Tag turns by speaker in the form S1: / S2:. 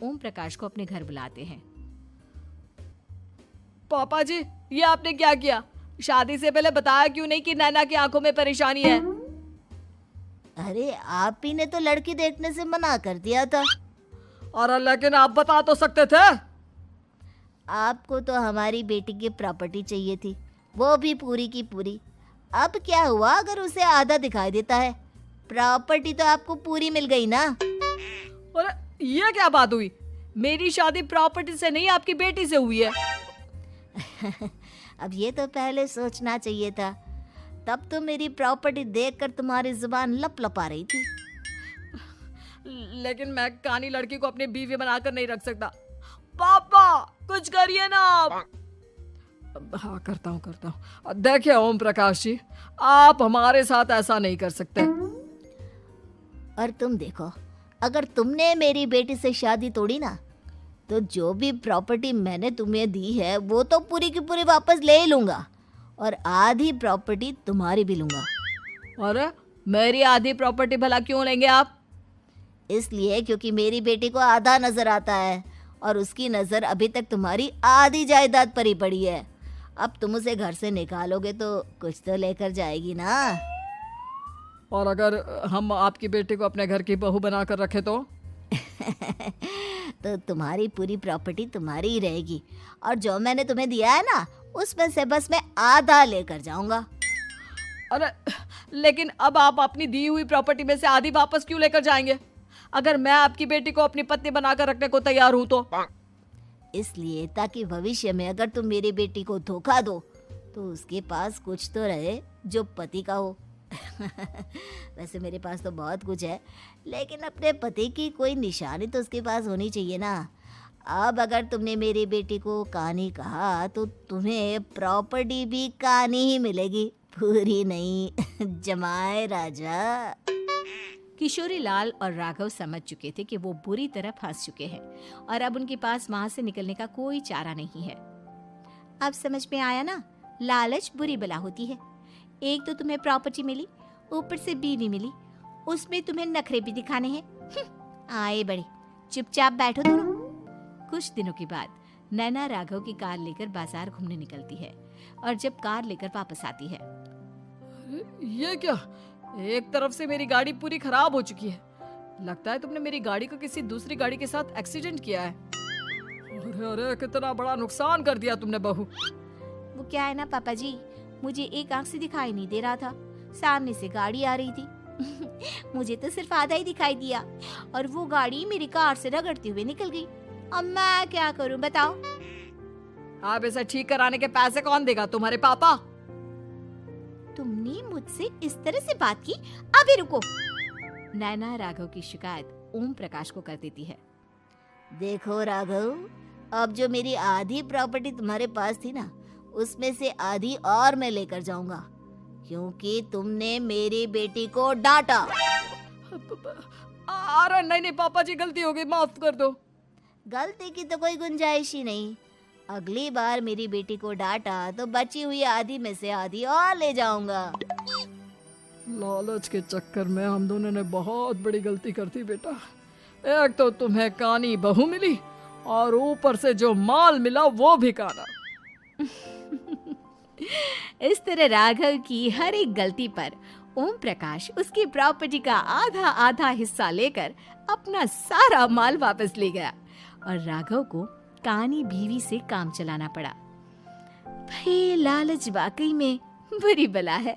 S1: ओम प्रकाश को अपने घर बुलाते हैं।
S2: पापा जी, ये आपने क्या किया? शादी से पहले बताया क्यों नहीं कि नैना की आंखों में परेशानी है?
S3: अरे आप ही ने तो लड़की देखने से मना कर दिया था।
S2: और लेकिन आप बता तो सकते थे।
S3: आपको तो हमारी बेटी की प्रॉपर्टी चाहिए थी, वो भी पूरी की पूरी। अब क्या हुआ अगर उसे आधा दिखाई देता है? प्रॉपर्टी तो आपको पूरी मिल गई ना।
S2: अरे ये क्या बात हुई? मेरी शादी प्रॉपर्टी से नहीं, आपकी बेटी से हुई है।
S3: अब ये तो पहले सोचना चाहिए था। तब तो मेरी प्रॉपर्टी देखकर तुम्हारी जुबान लपलपा रही थी।
S2: लेकिन मैं कानी लड़की को अपनी बीवी बनाकर नहीं रख सकता। पापा कुछ करिए ना आप। हाँ करता हूँ। देखिए ओम प्रकाश जी, आप हमारे साथ ऐसा नहीं कर सकते।
S3: और तुम देखो, अगर तुमने मेरी बेटी से शादी तोड़ी ना, तो जो भी प्रॉपर्टी मैंने तुम्हें दी है वो तो पूरी की पूरी वापस ले ही लूंगा, और आधी प्रॉपर्टी तुम्हारी भी लूंगा।
S2: अरे मेरी आधी प्रॉपर्टी भला क्यों लेंगे आप?
S3: इसलिए क्योंकि मेरी बेटी को आधा नजर आता है और उसकी नजर अभी तक तुम्हारी आधी जायदाद पर ही पड़ी है। अब तुम उसे घर से निकालोगे तो कुछ तो लेकर जाएगी ना।
S2: और अगर हम आपकी बेटी को अपने घर की बहू बनाकर रखे तो?
S3: तो तुम्हारी पूरी प्रॉपर्टी तुम्हारी ही रहेगी, और जो मैंने तुम्हें दिया है ना, उसमें से बस मैं आधा लेकर जाऊंगा।
S2: अरे लेकिन अब आप अपनी दी हुई प्रॉपर्टी में से आधी वापस क्यों लेकर जाएंगे? अगर मैं आपकी बेटी को अपनी पत्नी बनाकर रखने को तैयार हूं तो?
S3: इसलिए ताकि भविष्य में अगर तुम मेरी बेटी को धोखा दो तो उसके पास कुछ तो रहे जो पति का हो। वैसे मेरे पास तो बहुत कुछ है, लेकिन अपने पति की कोई निशानी तो उसके पास होनी चाहिए ना। अब अगर तुमने मेरी बेटी को कानी कहा तो तुम्हें प्रॉपर्टी भी कानी ही मिलेगी, पूरी नहीं। जमाए राजा।
S1: किशोरी लाल और राघव समझ चुके थे कि वो बुरी तरह फंस चुके हैं और अब उनके पास वहां से निकलने का कोई चारा नहीं है। अब समझ में आया ना, लालच बुरी बला होती है। एक तो तुम्हें प्रॉपर्टी मिली, ऊपर से बीवी मिली, उसमें तुम्हें नखरे भी दिखाने हैं। आए बड़े, चुपचाप बैठो दोनों। कुछ दिनों के बाद नैना राघव की कार लेकर बाजार घूमने निकलती है और जब कार लेकर वापस आती है,
S2: ये क्या? एक तरफ से मेरी गाड़ी पूरी खराब हो चुकी है। लगता है तुमने मेरी गाड़ी को किसी दूसरी गाड़ी के साथ एक्सीडेंट किया है। अरे अरे कितना बड़ा नुकसान कर दिया तुमने बहू।
S1: वो क्या है ना पापा जी, मुझे एक आंख से दिखाई नहीं दे रहा था, सामने से गाड़ी आ रही थी। मुझे तो सिर्फ आधा ही दिखाई दिया और वो गाड़ी मेरी कार से रगड़ते हुए निकल गई। अब मैं क्या करूं बताओ?
S2: आप इसे ठीक कराने के पैसे कौन देगा? तुम्हारे पापा।
S1: तुमने मुझसे इस तरह से बात की? अभी रुको। नैना राघव की शिकायत ओम प्रकाश को कर देती है।
S3: देखो राघव, अब जो मेरी आधी प्रॉपर्टी तुम्हारे पास थी ना, उसमें से आधी और मैं लेकर जाऊंगा, क्योंकि तुमने मेरी बेटी को डांटा।
S2: अरे नहीं नहीं पापा जी, गलती हो गई, माफ कर दो।
S3: गलती की तो कोई गुंजाइश ही नहीं। अगली बार मेरी बेटी को डांटा तो बची हुई आधी में से आधी और ले जाऊंगा।
S2: लालच के चक्कर में हम दोनों ने बहुत बड़ी गलती कर दी बेटा। एक तो तुम्हें कानी बहू मिली और ऊपर से जो माल मिला वो भी काना।
S1: इस तरह राघव की हर एक गलती पर ओम प्रकाश उसकी प्रॉपर्टी का आधा आधा हिस्सा लेकर अपना सारा माल वापस ले गया और राघव को कानी बीवी से काम चलाना पड़ा। भाई लालच वाकई में बुरी बला है।